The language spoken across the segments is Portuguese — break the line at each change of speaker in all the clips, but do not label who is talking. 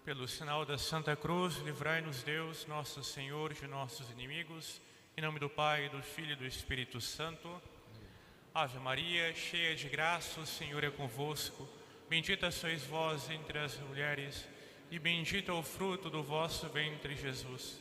Pelo sinal da Santa Cruz, livrai-nos Deus, nosso Senhor, de nossos inimigos. Em nome do Pai, do Filho e do Espírito Santo. Ave Maria, cheia de graça, o Senhor é convosco. Bendita sois vós entre as mulheres, e bendito é o fruto do vosso ventre, Jesus.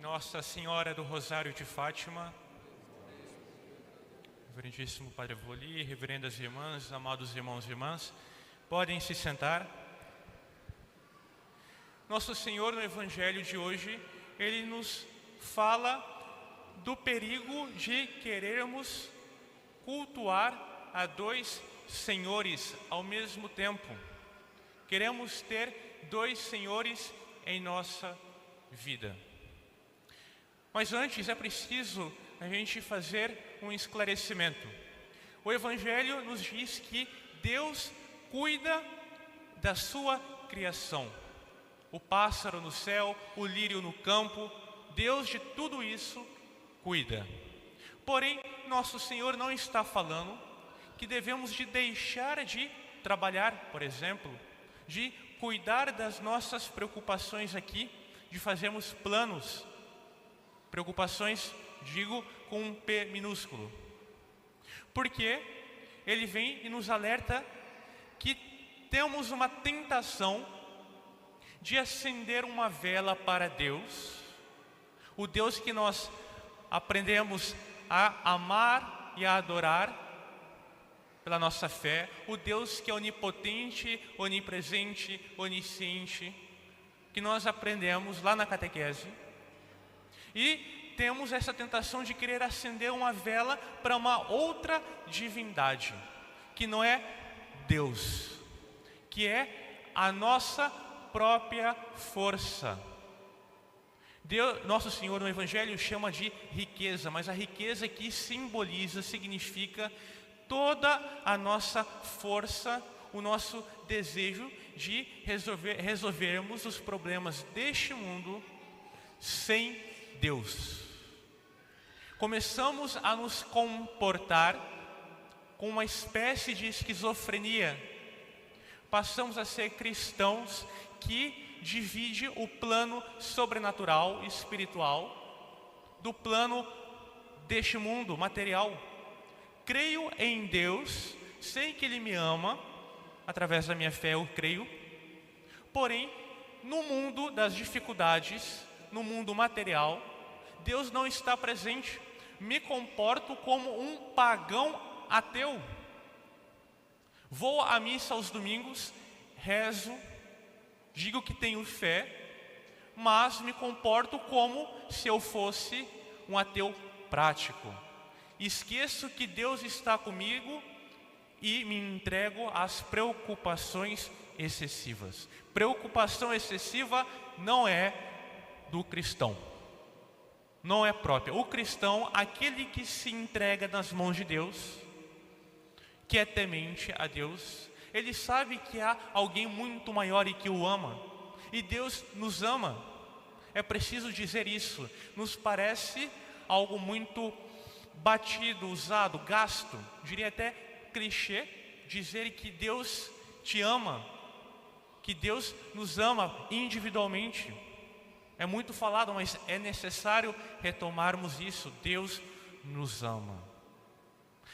Nossa Senhora do Rosário de Fátima, Reverendíssimo Padre Voli, reverendas irmãs, amados irmãos e irmãs, podem se sentar. Nosso Senhor, no Evangelho de hoje, Ele nos fala do perigo de querermos cultuar a dois senhores ao mesmo tempo. Queremos ter dois senhores em nossa vida. Mas antes é preciso a gente fazer um esclarecimento. O Evangelho nos diz que Deus cuida da sua criação. O pássaro no céu, o lírio no campo, Deus de tudo isso cuida. Porém, nosso Senhor não está falando que devemos de deixar de trabalhar, por exemplo, de cuidar das nossas preocupações aqui, de fazermos planos. Preocupações, digo, com um P minúsculo. Porque Ele vem e nos alerta que temos uma tentação de acender uma vela para Deus, o Deus que nós aprendemos a amar e a adorar pela nossa fé, o Deus que é onipotente, onipresente, onisciente, que nós aprendemos lá na catequese. E temos essa tentação de querer acender uma vela para uma outra divindade, que não é Deus, que é a nossa própria força. Deus, nosso Senhor no Evangelho chama de riqueza, mas a riqueza aqui simboliza, significa toda a nossa força, o nosso desejo de resolvermos os problemas deste mundo sem Deus. Começamos a nos comportar com uma espécie de esquizofrenia. Passamos a ser cristãos que divide o plano sobrenatural e espiritual do plano deste mundo material. Creio em Deus, sei que Ele me ama, através da minha fé eu creio. Porém, no mundo das dificuldades, no mundo material, Deus não está presente. Me comporto como um pagão ateu. Vou à missa aos domingos, rezo, digo que tenho fé, mas me comporto como se eu fosse um ateu prático. Esqueço que Deus está comigo e me entrego às preocupações excessivas. Preocupação excessiva não é do cristão, não é própria. O cristão, aquele que se entrega nas mãos de Deus, que é temente a Deus, ele sabe que há alguém muito maior e que o ama, e Deus nos ama. É preciso dizer isso. Nos parece algo muito batido, usado, gasto, diria até clichê, dizer que Deus te ama, que Deus nos ama individualmente. É muito falado, mas é necessário retomarmos isso. Deus nos ama.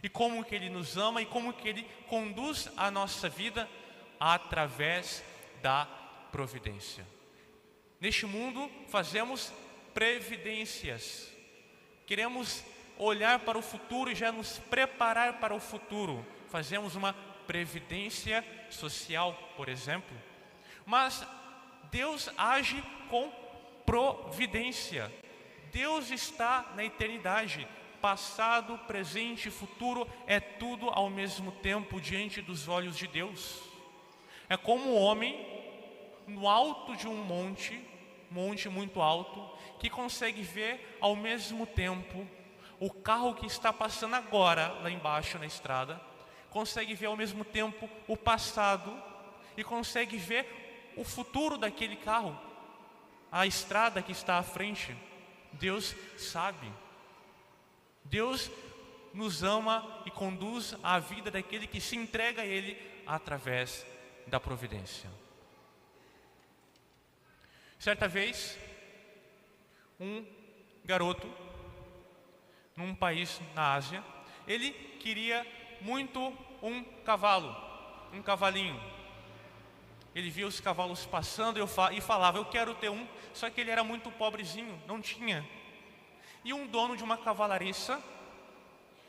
E como que Ele nos ama e como que Ele conduz a nossa vida? Através da providência. Neste mundo fazemos previdências. Queremos olhar para o futuro e já nos preparar para o futuro. Fazemos uma previdência social, por exemplo. Mas Deus age com providência. Deus está na eternidade. Passado, presente e futuro é tudo ao mesmo tempo diante dos olhos de Deus. É como um homem no alto de um monte muito alto, que consegue ver ao mesmo tempo o carro que está passando agora lá embaixo na estrada, consegue ver ao mesmo tempo o passado e consegue ver o futuro daquele carro, a estrada que está à frente. Deus sabe. Deus nos ama e conduz à vida daquele que se entrega a Ele através da providência. Certa vez, um garoto, num país na Ásia, ele queria muito um cavalo, um cavalinho. Ele via os cavalos passando e falava, eu quero ter um, só que ele era muito pobrezinho, não tinha. E um dono de uma cavalariça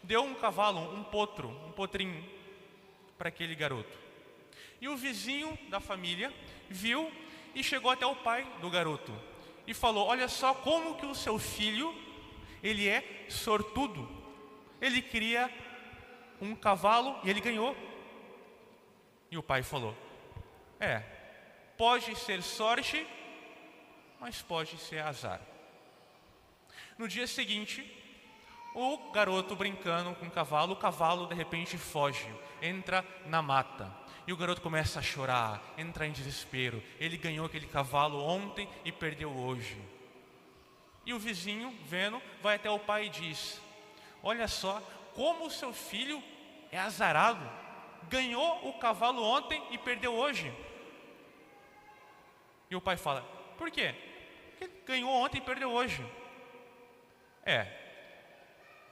deu um cavalo, um potrinho, para aquele garoto. E o vizinho da família viu e chegou até o pai do garoto e falou, olha só como que o seu filho, ele é sortudo. Ele queria um cavalo e ele ganhou. E o pai falou, pode ser sorte, mas pode ser azar. No dia seguinte, o garoto brincando com o cavalo de repente foge, entra na mata. E o garoto começa a chorar, entra em desespero. Ele ganhou aquele cavalo ontem e perdeu hoje. E o vizinho, vendo, vai até o pai e diz, olha só como o seu filho é azarado. Ganhou o cavalo ontem e perdeu hoje. E o pai fala, por quê? Porque ele ganhou ontem e perdeu hoje.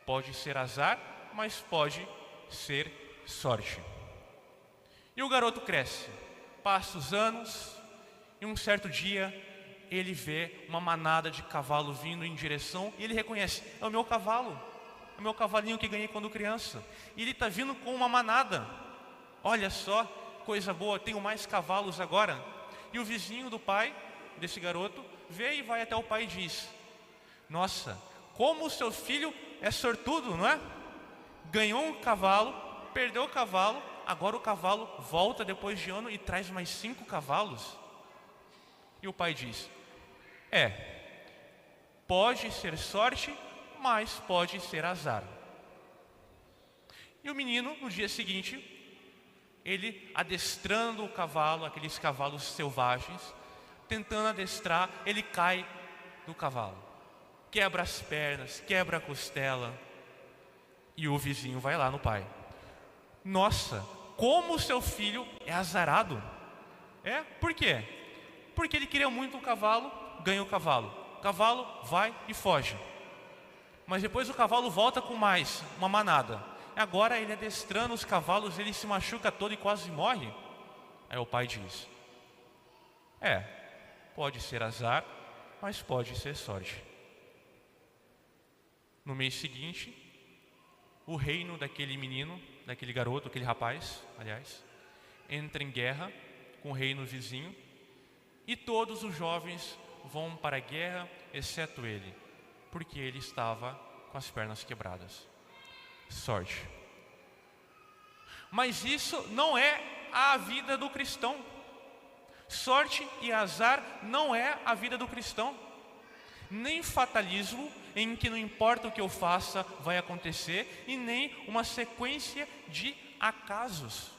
Pode ser azar, mas pode ser sorte. E o garoto cresce, passa os anos, e um certo dia ele vê uma manada de cavalo vindo em direção, e ele reconhece, é o meu cavalo, é o meu cavalinho que ganhei quando criança. E ele está vindo com uma manada, olha só, coisa boa, tenho mais cavalos agora. E o vizinho do pai, desse garoto, vê e vai até o pai e diz, nossa, como o seu filho é sortudo, não é? Ganhou um cavalo, perdeu o cavalo, agora o cavalo volta depois de ano e traz mais 5 cavalos. E o pai diz, pode ser sorte, mas pode ser azar. E o menino, no dia seguinte, ele adestrando o cavalo, aqueles cavalos selvagens, tentando adestrar, ele cai do cavalo, quebra as pernas, quebra a costela. E o vizinho vai lá no pai, nossa, como o seu filho é azarado. Por quê? Porque ele queria muito um cavalo, ganha o cavalo vai e foge, mas depois o cavalo volta com mais uma manada. Agora ele adestrando os cavalos, ele se machuca todo e quase morre. Aí o pai diz, pode ser azar, mas pode ser sorte. No mês seguinte, o reino daquele menino, daquele garoto, aquele rapaz, aliás, entra em guerra com o reino vizinho, e todos os jovens vão para a guerra, exceto ele, porque ele estava com as pernas quebradas. Sorte. Mas isso não é a vida do cristão. Sorte e azar não é a vida do cristão. Nem fatalismo, em que não importa o que eu faça vai acontecer, e nem uma sequência de acasos.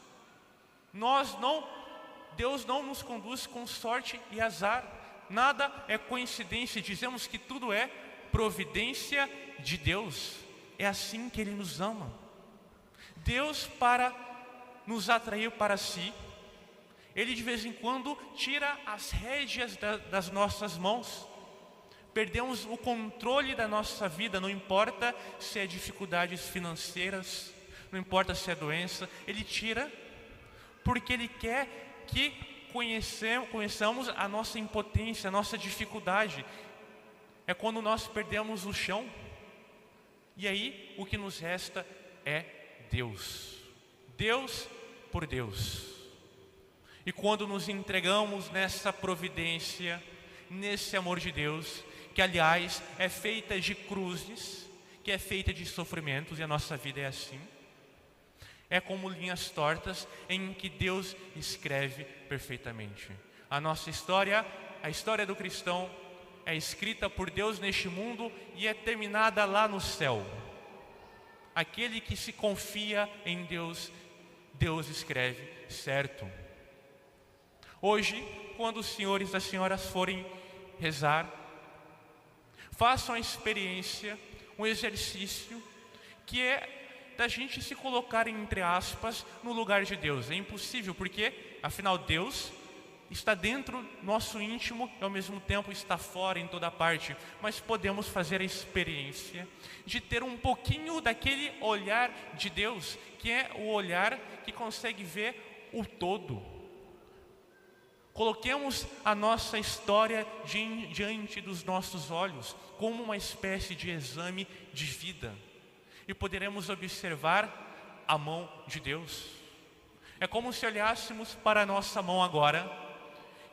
Deus não nos conduz com sorte e azar. Nada é coincidência. Dizemos que tudo é providência de Deus. É assim que Ele nos ama. Deus, para nos atrair para si, Ele de vez em quando tira as rédeas das nossas mãos. Perdemos o controle da nossa vida, não importa se é dificuldades financeiras, não importa se é doença, Ele tira, porque Ele quer que conheçamos a nossa impotência, a nossa dificuldade. É quando nós perdemos o chão, e aí o que nos resta é Deus. Deus por Deus. E quando nos entregamos nessa providência, nesse amor de Deus, que aliás é feita de cruzes, que é feita de sofrimentos, e a nossa vida é assim, é como linhas tortas em que Deus escreve perfeitamente. A nossa história, a história do cristão, é escrita por Deus neste mundo e é terminada lá no céu. Aquele que se confia em Deus, Deus escreve certo. Hoje, quando os senhores e as senhoras forem rezar, façam a experiência, um exercício, que é da gente se colocar, entre aspas, no lugar de Deus. É impossível, porque, afinal, Deus está dentro do nosso íntimo e, ao mesmo tempo, está fora em toda parte. Mas podemos fazer a experiência de ter um pouquinho daquele olhar de Deus, que é o olhar que consegue ver o todo. Coloquemos a nossa história diante dos nossos olhos, como uma espécie de exame de vida, e poderemos observar a mão de Deus. É como se olhássemos para a nossa mão agora,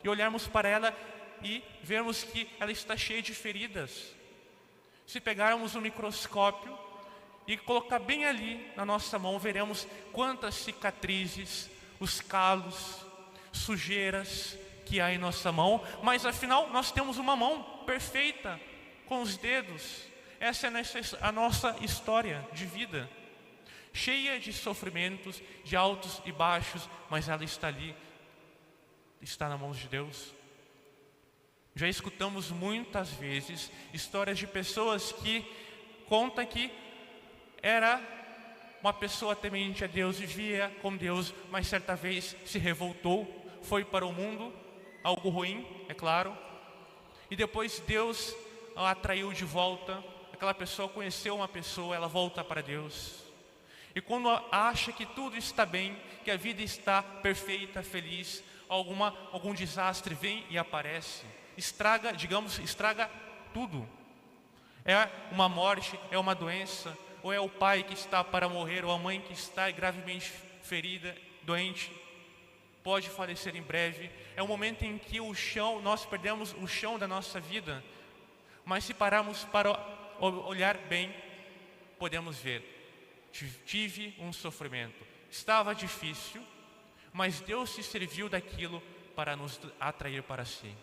e olharmos para ela e vermos que ela está cheia de feridas. Se pegarmos um microscópio e colocar bem ali na nossa mão, veremos quantas cicatrizes, os calos, sujeiras que há em nossa mão, mas afinal nós temos uma mão perfeita, com os dedos. Essa é a nossa história de vida, cheia de sofrimentos, de altos e baixos, mas ela está ali, está nas mãos de Deus. Já escutamos muitas vezes histórias de pessoas que contam que era uma pessoa temente a Deus, vivia com Deus, mas certa vez se revoltou, foi para o mundo, algo ruim, é claro, e depois Deus a atraiu de volta. Aquela pessoa conheceu uma pessoa, ela volta para Deus, e quando acha que tudo está bem, que a vida está perfeita, feliz, algum desastre vem e aparece, estraga tudo. É uma morte, é uma doença, ou é o pai que está para morrer, ou a mãe que está gravemente ferida, doente, pode falecer em breve. É um momento em que nós perdemos o chão da nossa vida. Mas se pararmos para olhar bem, podemos ver, tive um sofrimento, estava difícil, mas Deus se serviu daquilo para nos atrair para si.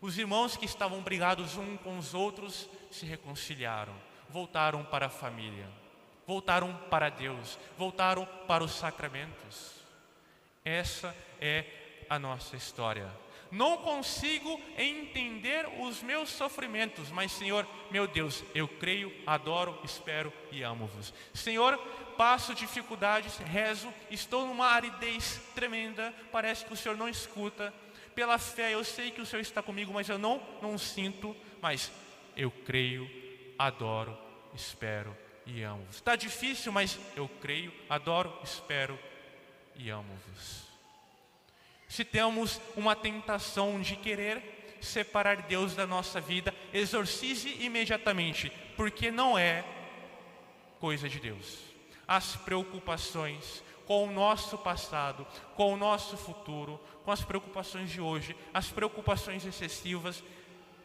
Os irmãos que estavam brigados uns com os outros se reconciliaram, voltaram para a família, voltaram para Deus, voltaram para os sacramentos. Essa é a nossa história. Não consigo entender os meus sofrimentos, mas Senhor, meu Deus, eu creio, adoro, espero e amo-vos. Senhor, passo dificuldades, rezo, estou numa aridez tremenda, parece que o Senhor não escuta. Pela fé eu sei que o Senhor está comigo, mas eu não sinto, mas eu creio, adoro, espero e amo-vos. Está difícil, mas eu creio, adoro, espero e amo-vos. Se temos uma tentação de querer separar Deus da nossa vida, exorcize imediatamente, porque não é coisa de Deus. As preocupações com o nosso passado, com o nosso futuro, com as preocupações de hoje, as preocupações excessivas,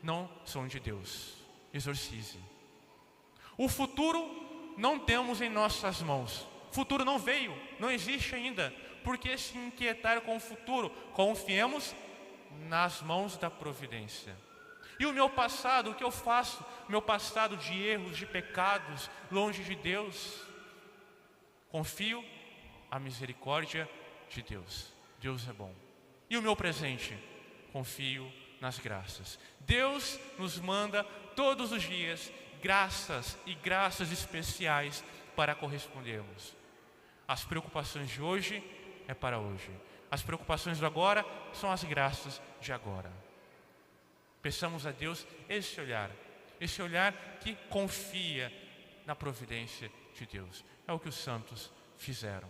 não são de Deus. Exorcize. O futuro não temos em nossas mãos. O futuro não veio, não existe ainda. Por que se inquietar com o futuro? Confiemos nas mãos da providência. E o meu passado, o que eu faço? Meu passado de erros, de pecados, longe de Deus. Confio a misericórdia de Deus. Deus é bom. E o meu presente? Confio nas graças. Deus nos manda todos os dias graças e graças especiais para correspondermos. As preocupações de hoje é para hoje. As preocupações do agora são as graças de agora. Peçamos a Deus esse olhar que confia na providência de Deus. É o que os santos fizeram.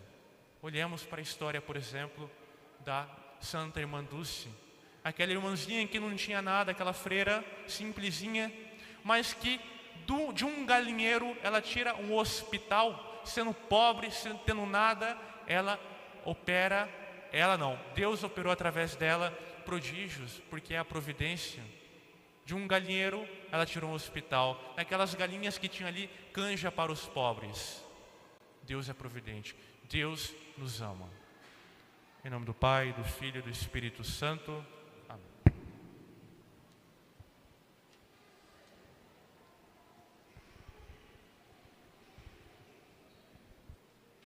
Olhemos para a história, por exemplo, da Santa Irmã Dulce, aquela irmãzinha que não tinha nada, aquela freira simplesinha, mas que de um galinheiro ela tira um hospital, sendo pobre, sem tendo nada, Deus operou através dela prodígios, porque é a providência. De um galinheiro ela tirou um hospital, daquelas galinhas que tinha ali, canja para os pobres. Deus é providente, Deus nos ama. Em nome do Pai, do Filho e do Espírito Santo.